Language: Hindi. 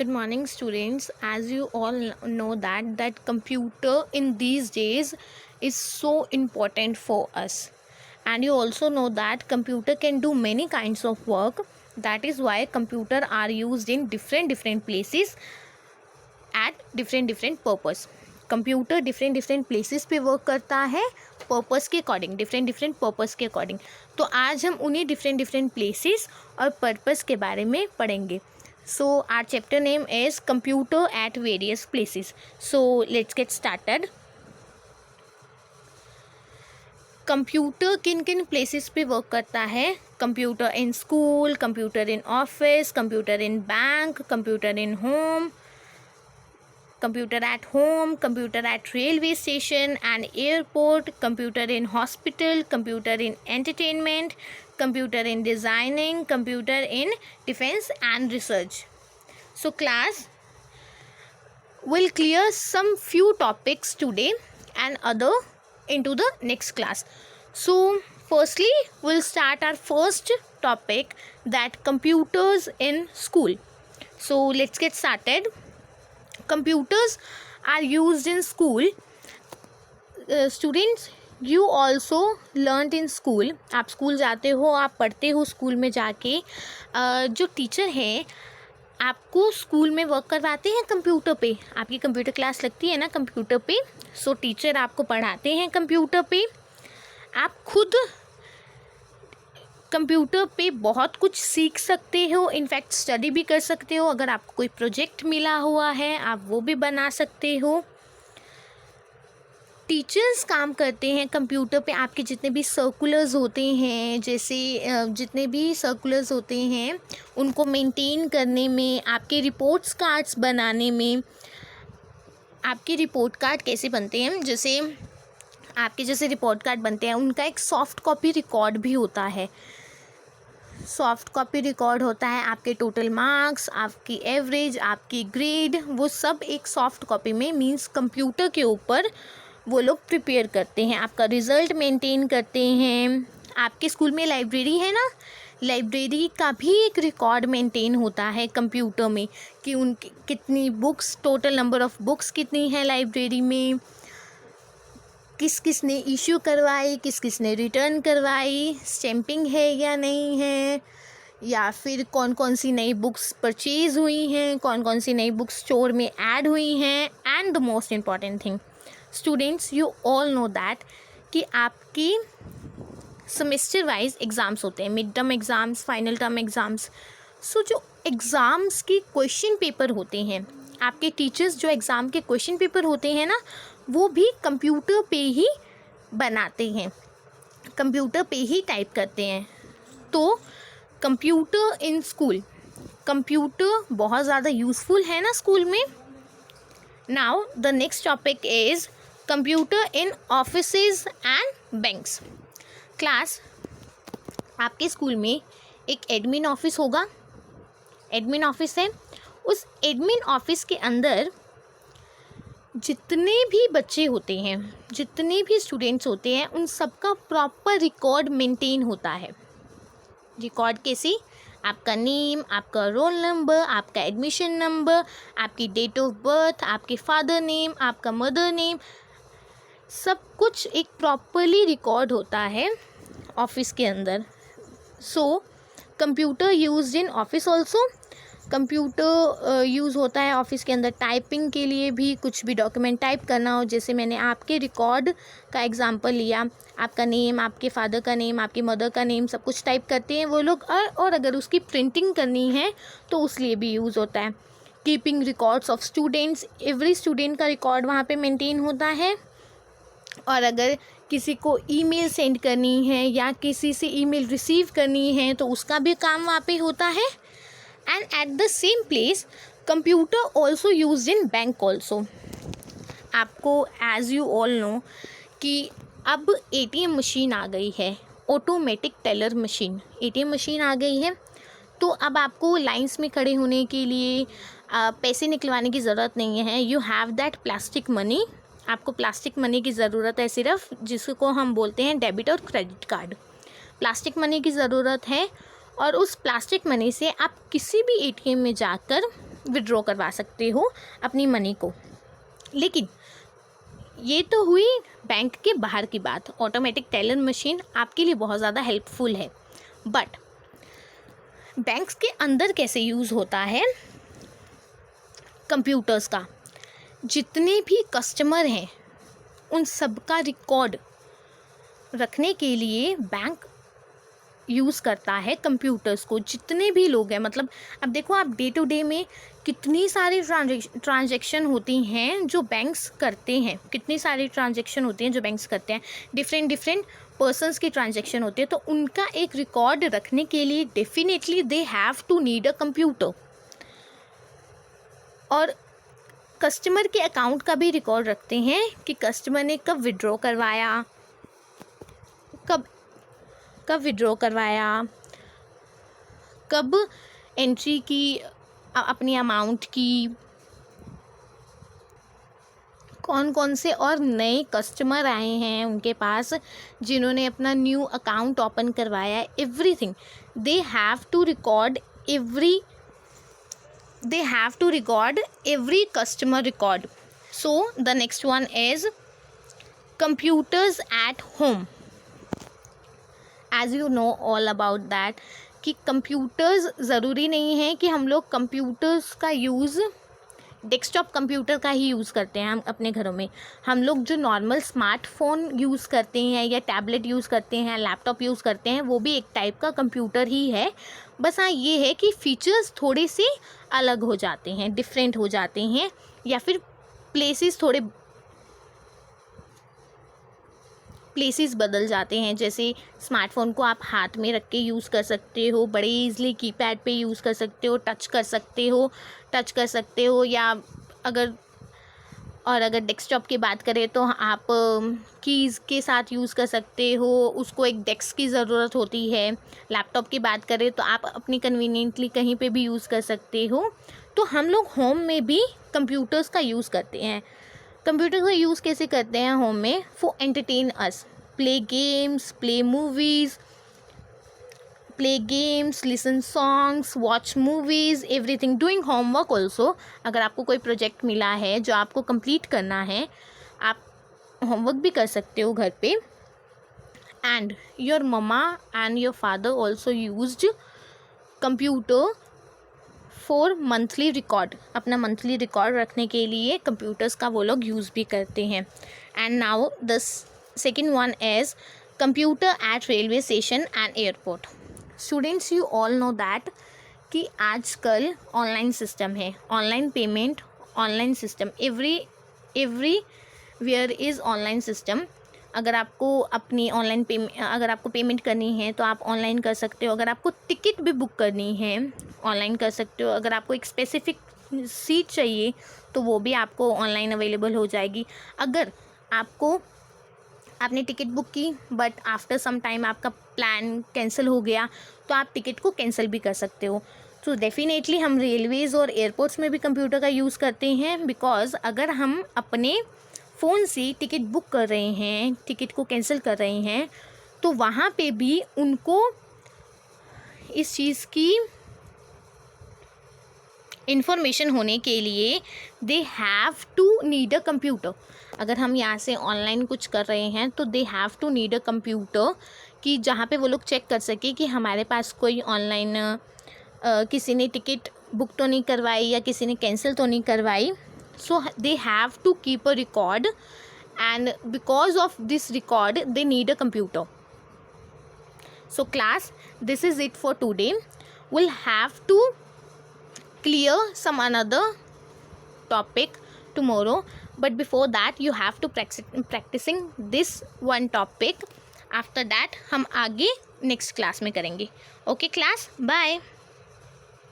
Good morning, students. As you all know that computer in these days is so important for us, and you also know that computer can do many kinds of work. That is why computer are used in different places at different purpose. Computer different places पे वर्क करता है पर्पस के अकॉर्डिंग, डिफरेंट पर्पस के अकॉर्डिंग. तो आज हम उन्हीं डिफरेंट प्लेसेस और पर्पस के बारे में पढ़ेंगे. So our chapter name is computer at various places. So let's get started. Computer किन किन प्लेसेस पे वर्क करता है? Computer in school, computer in office, computer in bank, computer in home, computer at home, computer at railway station and airport, computer in hospital, computer in entertainment, computer in designing, computer in defense and research. So class, we'll clear some few topics today and other into the next class. So firstly, we'll start our first topic, that computers in school. So let's get started. Computers are used in school. Students, you also learned in school. आप स्कूल जाते हो, आप पढ़ते हो स्कूल में जाके. जो टीचर हैं आपको स्कूल में वर्क करवाते हैं कंप्यूटर पे. आपकी कंप्यूटर क्लास लगती है ना कंप्यूटर पे. सो टीचर आपको पढ़ाते हैं कंप्यूटर पे. आप खुद कंप्यूटर पे बहुत कुछ सीख सकते हो, इनफैक्ट स्टडी भी कर सकते हो. अगर आपको कोई प्रोजेक्ट मिला हुआ है आप वो भी बना सकते हो. टीचर्स काम करते हैं कंप्यूटर पे. आपके जितने भी सर्कुलर्स होते हैं, जैसे जितने भी सर्कुलर्स होते हैं उनको मेंटेन करने में, आपके रिपोर्ट्स कार्ड्स बनाने में. आपके रिपोर्ट कार्ड कैसे बनते हैं? जैसे आपके जैसे रिपोर्ट कार्ड बनते हैं उनका एक सॉफ्ट कॉपी रिकॉर्ड भी होता है. सॉफ्ट कॉपी रिकॉर्ड होता है. आपके टोटल मार्क्स, आपकी एवरेज, आपकी ग्रेड, वो सब एक सॉफ्ट कॉपी में, मींस कंप्यूटर के ऊपर वो लोग प्रिपेयर करते हैं. आपका रिज़ल्ट मेंटेन करते हैं. आपके स्कूल में लाइब्रेरी है ना, लाइब्रेरी का भी एक रिकॉर्ड मेंटेन होता है कंप्यूटर में कि उनकी कितनी books, total number of books कितनी है लाइब्रेरी में, किस किस ने इशू करवाई, किस किस ने रिटर्न करवाई, स्टैम्पिंग है या नहीं है, या फिर कौन कौन सी नई बुक्स परचेज़ हुई हैं, कौन कौन सी नई बुक्स स्टोर में ऐड हुई हैं. And the most important thing students, you all know that कि आपकी सेमेस्टर वाइज एग्ज़ाम्स होते हैं, mid term exams, final term exams. So जो एग्ज़ाम्स के क्वेश्चन पेपर होते हैं, आपके टीचर्स जो एग्ज़ाम के क्वेश्चन पेपर होते हैं ना, वो भी कंप्यूटर पे ही बनाते हैं, कंप्यूटर पे ही टाइप करते हैं. तो कंप्यूटर इन स्कूल, कंप्यूटर बहुत ज़्यादा यूज़फुल है ना स्कूल में. Now the next topic is computer in offices and banks. Class, आपके स्कूल में एक एडमिन ऑफिस होगा. एडमिन ऑफिस है. उस एडमिन ऑफिस के अंदर जितने भी बच्चे होते हैं, जितने भी स्टूडेंट्स होते हैं, उन सबका प्रॉपर रिकॉर्ड मेंटेन होता है. रिकॉर्ड कैसे? आपका नेम, आपका रोल नंबर, आपका एडमिशन नंबर, आपकी डेट ऑफ बर्थ, आपके फादर नेम, आपका मदर नेम, सब कुछ एक प्रॉपरली रिकॉर्ड होता है ऑफिस के अंदर. So computer used in office also. Computer use होता है ऑफिस के अंदर टाइपिंग के लिए भी. कुछ भी डॉक्यूमेंट टाइप करना हो, जैसे मैंने आपके रिकॉर्ड का एग्जांपल लिया, आपका नेम, आपके फादर का नेम, आपकी मदर का नेम, सब कुछ टाइप करते हैं वो लोग. और अगर उसकी प्रिंटिंग करनी है तो उस लिए भी यूज़ होता है. Keeping records of students, every student का रिकॉर्ड वहाँ पे मेंटेन होता है. और अगर किसी को ईमेल सेंड करनी है या किसी से ईमेल रिसीव करनी है तो उसका भी काम वहाँ पे होता है. And at the same place, computer also used in bank also. आपको as you all know कि अब ATM मशीन आ गई है, automatic teller machine. ATM machine आ गई है तो अब आपको लाइंस में खड़े होने के लिए पैसे निकलवाने की ज़रूरत नहीं है. You have that plastic money. आपको प्लास्टिक मनी की ज़रूरत है सिर्फ, जिसको हम बोलते हैं डेबिट और क्रेडिट कार्ड. प्लास्टिक मनी की ज़रूरत है और उस प्लास्टिक मनी से आप किसी भी एटीएम में जाकर विड्रॉ करवा सकते हो अपनी मनी को। लेकिन ये तो हुई बैंक के बाहर की बात। ऑटोमेटिक टेलर मशीन आपके लिए बहुत ज़्यादा हेल्पफुल है, बट बैंक्स के अंदर कैसे यूज़ होता है कंप्यूटर्स का। जितने भी कस्टमर हैं उन सब का रिकॉर्ड रखने के लिए बैंक यूज़ करता है कंप्यूटर्स को। जितने भी लोग हैं, मतलब अब देखो आप डे टू डे में कितनी सारी ट्रांजैक्शन होती हैं जो बैंक्स करते हैं, कितनी सारी ट्रांजैक्शन होती हैं जो बैंक्स करते हैं, डिफरेंट पर्सन्स की ट्रांजैक्शन होती है। तो उनका एक रिकॉर्ड रखने के लिए definitely they have to need a computer. और कस्टमर के अकाउंट का भी रिकॉर्ड रखते हैं कि कस्टमर ने कब विड्रॉ करवाया, कब विड्रॉ करवाया, कब एंट्री की अपनी अमाउंट की, कौन कौन से और नए कस्टमर आए हैं उनके पास जिन्होंने अपना न्यू अकाउंट ओपन करवाया। Everything they have to record every customer record. So the next one is computers at home. As you know all about that कि कंप्यूटर्स ज़रूरी नहीं है कि हम लोग कंप्यूटर्स का यूज़ डेस्कटॉप कंप्यूटर का ही यूज़ करते हैं हम अपने घरों में। हम लोग जो नॉर्मल स्मार्टफोन यूज़ करते हैं या टैबलेट यूज़ करते हैं, लैपटॉप यूज़ करते हैं, वो भी एक टाइप का कंप्यूटर ही है। बस हाँ ये है कि फीचर्स थोड़े से अलग हो जाते हैं, डिफरेंट हो जाते हैं, या फिर प्लेसेस बदल जाते हैं। जैसे स्मार्टफोन को आप हाथ में रख के यूज़ कर सकते हो, बड़े ईज़िली कीपैड पे यूज़ कर सकते हो, टच कर सकते हो या अगर डेस्कटॉप की बात करें तो आप कीज़ के साथ यूज़ कर सकते हो, उसको एक डेस्क की ज़रूरत होती है। लैपटॉप की बात करें तो आप अपनी कन्वीनियंटली कहीं पे भी यूज़ कर सकते हो। तो हम लोग होम में भी कंप्यूटर्स का यूज़ करते हैं। कंप्यूटर का यूज़ कैसे करते हैं होम में? For entertain us, play games, play movies, listen songs, watch movies, everything, doing homework also. अगर आपको कोई प्रोजेक्ट मिला है जो आपको कंप्लीट करना है, आप होमवर्क भी कर सकते हो घर पे। And your mamma and your father also used computer for monthly record. अपना मंथली रिकॉर्ड रखने के लिए कंप्यूटर्स का वो लोग यूज़ भी करते हैं। And now the second one is computer eight railway station and airport. Students, you all know that कि आजकल ऑनलाइन सिस्टम है, online payment, online system, everywhere is online system. अगर आपको अगर आपको पेमेंट करनी है तो आप ऑनलाइन कर सकते हो। अगर आपको टिकट भी बुक करनी है ऑनलाइन कर सकते हो। अगर आपको एक स्पेसिफिक सीट चाहिए तो वो भी आपको ऑनलाइन अवेलेबल हो जाएगी। अगर आपने टिकट बुक की बट आफ्टर सम टाइम आपका प्लान कैंसिल हो गया तो आप टिकट को कैंसिल भी कर सकते हो। तो डेफिनेटली हम रेलवेज़ और एयरपोर्ट्स में भी कंप्यूटर का यूज़ करते हैं, बिकॉज़ अगर हम अपने फ़ोन से टिकट बुक कर रहे हैं, टिकट को कैंसिल कर रहे हैं, तो वहाँ पे भी उनको इस चीज़ की इंफॉर्मेशन होने के लिए they have to need a computer. अगर हम यहाँ से ऑनलाइन कुछ कर रहे हैं तो they have to need a computer, कि जहाँ पे वो लोग चेक कर सके कि हमारे पास कोई ऑनलाइन किसी ने टिकट बुक तो नहीं करवाई या किसी ने कैंसिल तो नहीं करवाई। So they have to keep a record, and because of this record they need a computer. So class, this is it for today. We'll have to clear some another topic tomorrow, but before that you have to practicing this one topic. After that हम आगे next class में करेंगे. Okay class, bye.